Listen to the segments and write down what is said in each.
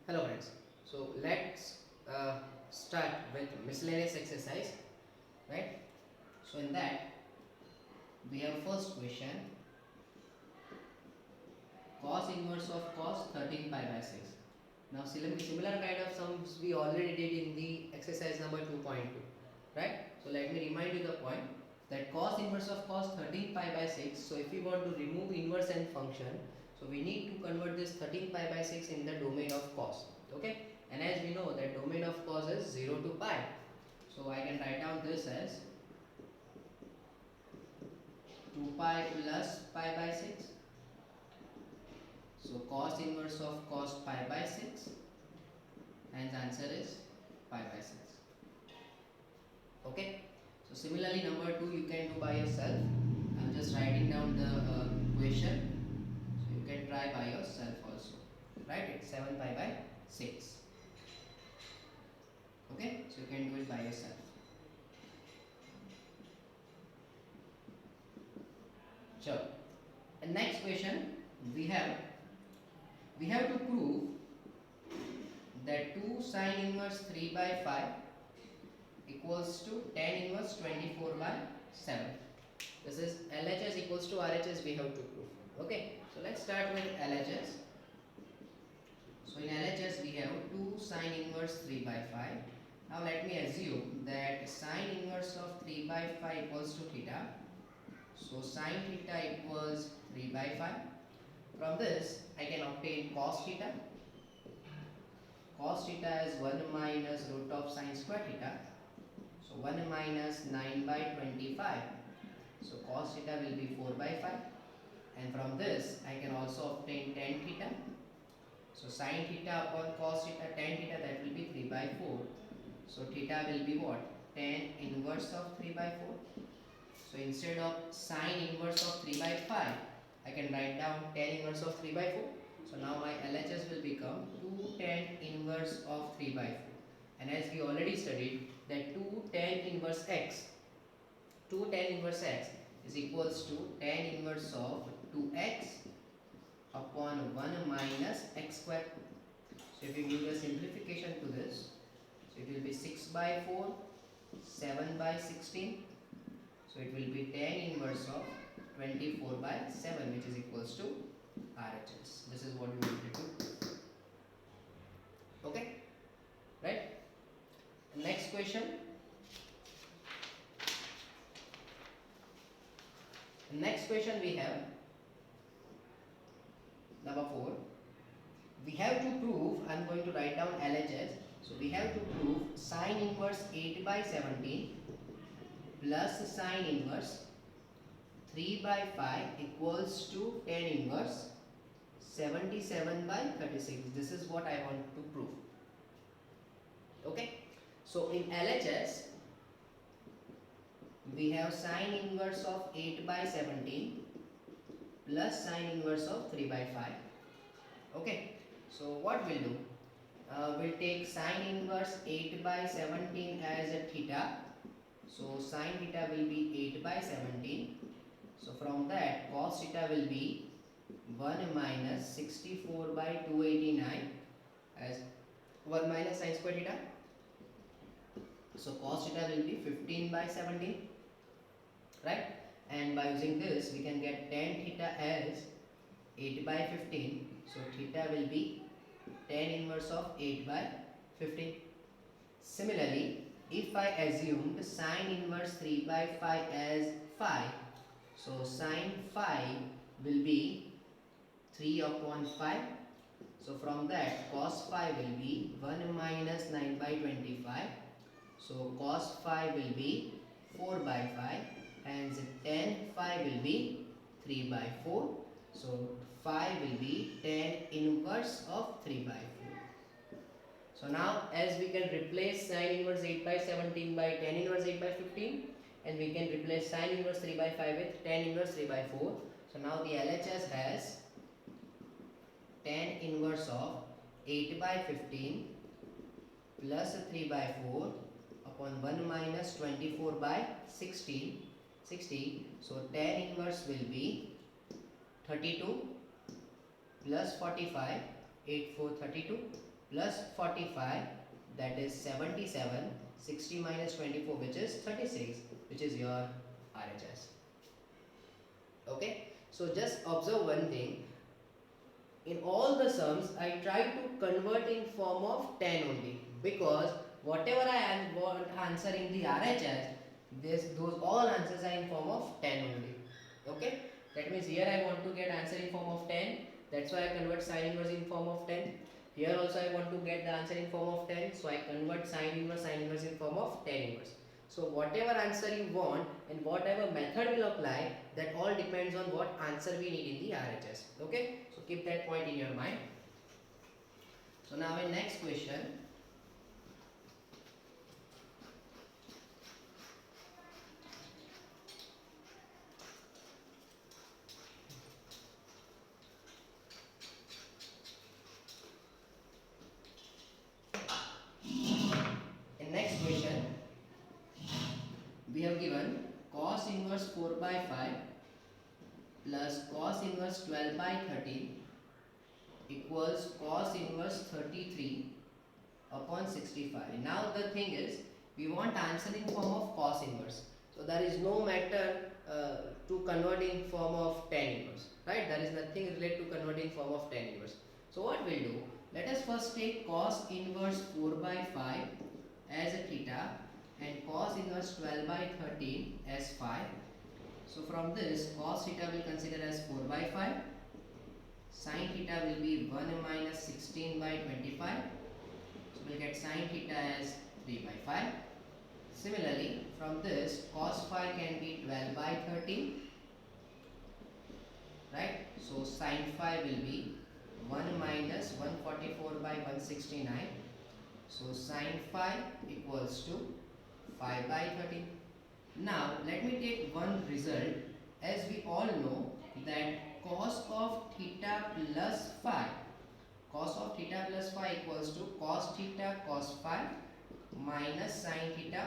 Hello friends. So let's start with miscellaneous exercise, right? So in that we have first question: cos inverse of cos 13 pi by 6. Now similar kind of sums we already did in the exercise number 2.2, right? So let me remind you the point that cos inverse of cos 13 pi by 6. So if we want to remove inverse and function, so we need to convert this 13 pi by 6 in the domain of cos. Okay, and as we know that domain of cos is 0 to pi, so I can write down this as 2 pi plus pi by 6. So cos inverse of cos pi by 6, and the answer is pi by 6. Okay, so similarly number 2 you can do by yourself. I'm just writing down the question, so you can try by yourself also. Right, it's 7 pi by 6. Okay, so you can do it by yourself. Sure. And next question we have to prove that 2 sine inverse 3 by 5 equals to tan inverse 24 by 7. This is LHS equals to RHS we have to prove. Okay, so let's start with LHS. So in LHS we have 2 sine inverse 3 by 5. Now let me assume that sine inverse of 3 by 5 equals to theta. So sine theta equals 3 by 5. From this I can obtain cos theta. Cos theta is 1 minus root of sine square theta. So 1 minus 9 by 25. So cos theta will be 4 by 5. And from this I can also obtain tan theta. So sine theta upon cos theta, tan theta, that will be 3 by 4. So theta will be what? Tan inverse of 3 by 4. So instead of sine inverse of 3 by 5, I can write down tan inverse of 3 by 4. So now my LHS will become 2 tan inverse of 3 by 4. And as we already studied that 2 tan inverse x, 2 tan inverse x is equals to tan inverse of 2x upon 1 minus x square. So if you give a simplification to this, so it will be 6 by 4, 7 by 16. So it will be tan inverse of 24 by 7, which is equals to RHS. This is what we wanted to do. Okay, right? Next question. Next question we have number 4. We have to prove, I am going to write down LHS. So we have to prove sine inverse 8 by 17 plus sine inverse 3 by 5 equals to tan inverse 77 by 36. This is what I want to prove. Okay, so in LHS we have sine inverse of 8 by 17 plus sine inverse of 3 by 5. Okay, so what we'll do, we'll take sine inverse 8 by 17 as a theta. So sine theta will be 8 by 17. So from that cos theta will be 1 minus 64 by 289 as 1 minus sine square theta. So cos theta will be 15 by 17, right? And by using this we can get tan theta as 8 by 15. So theta will be tan inverse of 8 by 15. Similarly, if I assume the sine inverse 3 by 5 as 5, so sine 5 will be 3 upon 5. So from that cos 5 will be 1 minus 9 by 25. So cos 5 will be 4 by 5. Hence tan 5 will be 3 by 4. So 5 will be tan inverse of 3 by 4. So now as we can replace sine inverse 8 by 17 by tan inverse 8 by 15, and we can replace sine inverse 3 by 5 with tan inverse 3 by 4. So now the LHS has tan inverse of 8 by 15 plus 3 by 4 upon 1 minus 24 by 60. So tan inverse will be 32 plus 45, 8 4 32. plus 45, that is 77, 60 minus 24, which is 36, which is your RHS. Okay, so just observe one thing. In all the sums, I try to convert in form of 10 only, because whatever I want answer in the RHS, those all answers are in form of 10 only. Okay, that means here I want to get answer in form of 10, that's why I convert sine inverse in form of 10. Here also I want to get the answer in form of 10, so I convert sine inverse in form of 10 inverse. So whatever answer you want and whatever method will apply, that all depends on what answer we need in the RHS. Okay, so keep that point in your mind. So now in next question, in next question we have given cos inverse 4 by 5 plus cos inverse 12 by 13 equals cos inverse 33 upon 65. Now the thing is, we want answer in form of cos inverse. So there is no matter to convert in form of tan inverse, right? There is nothing related to converting form of tan inverse. So what we'll do, let us first take cos inverse 4 by 5 as a theta and cos inverse 12 by 13 as phi. So from this, cos theta will consider as 4 by 5, sin theta will be 1 minus 16 by 25. So we'll get sin theta as 3 by 5. Similarly, from this, cos phi can be 12 by 13, right? So sin phi will be 1 minus 144 by 169. So sin phi equals to 5 by 13. Now let me take one result. As we all know that cos of theta plus phi, cos of theta plus phi equals to cos theta cos phi minus sin theta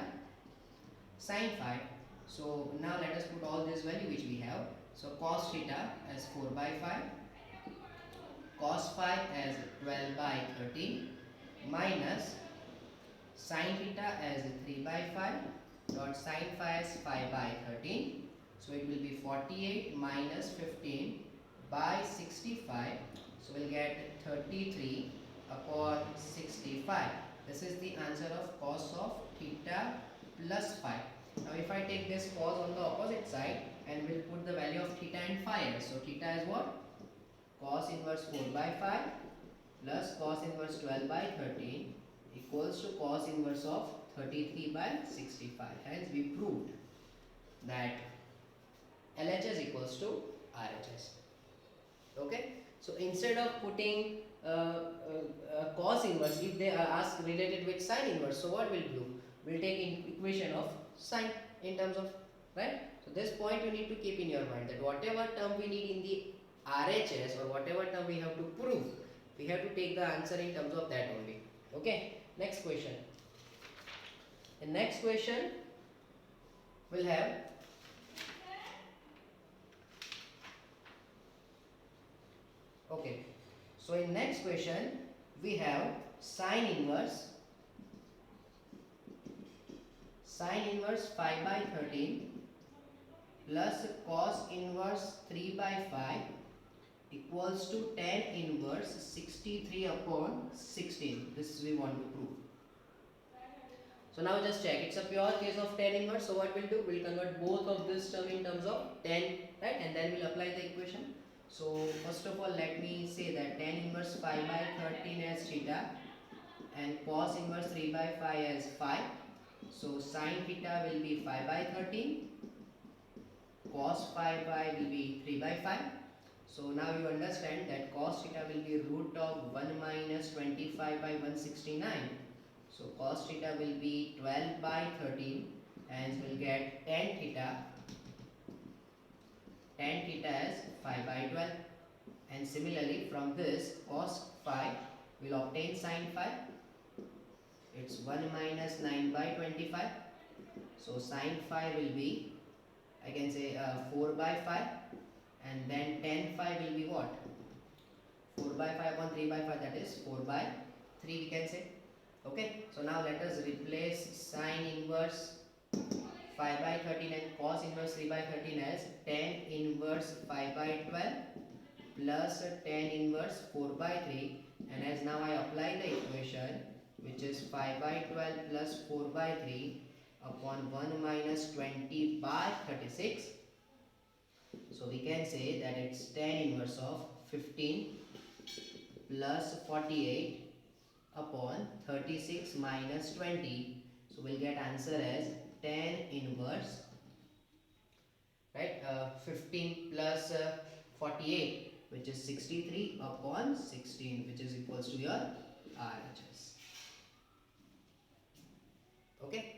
sin phi. So now let us put all this value which we have. So cos theta as 4 by 5, cos phi as 12 by 13 minus sin theta as 3 by 5 dot sin phi as 5 by 13. So it will be 48 minus 15 by 65. So we'll get 33 upon 65. This is the answer of cos of theta plus phi. Now if I take this cos on the opposite side and we'll put the value of theta and phi. So theta is what? Cos inverse 4 by 5 plus cos inverse 12 by 13 equals to cos inverse of 33 by 65. Hence we proved that LHS equals to RHS. Okay. So instead of putting cos inverse, if they are asked related with sine inverse, so what we'll do? We'll take equation of sine in terms of, right? So this point you need to keep in your mind, that whatever term we need in the RHS or whatever term we have to prove, we have to take the answer in terms of that only. Okay. Next question. The next question will have okay. So in next question we have sine inverse 5 by 13 plus cos inverse 3 by 5 equals to tan inverse 63 upon 16. This we want to prove. So now just check, it's a pure case of tan inverse. So what we'll do, we'll convert both of this term in terms of tan, right? And then we'll apply the equation. So first of all, let me say that tan inverse 5 by 13 as theta and cos inverse 3 by 5 as phi. So sin theta will be 5 by 13, cos phi will be 3 by 5. So now you understand that cos theta will be root of 1 minus 25 by 169. So cos theta will be 12 by 13, and we'll get tan theta as 5 by 12. And similarly from this cos phi will obtain sin phi. It's 1 minus 9 by 25. So sin phi will be, I can say 4 by 5, and then tan phi will be what? 4 by 5 upon 3 by 5, that is 4 by 3 we can say. Okay, so now let us replace sine inverse 5 by 13 and cos inverse 3 by 13 as tan inverse 5 by 12 plus tan inverse 4 by 3, and as now I apply the equation, which is 5 by 12 plus 4 by 3 upon 1 minus 20 by 36. So we can say that it's tan inverse of 15 plus 48 upon 36 minus 20. So we'll get answer as tan inverse, right, 15 plus 48, which is 63 upon 16, which is equals to your RHS. Okay.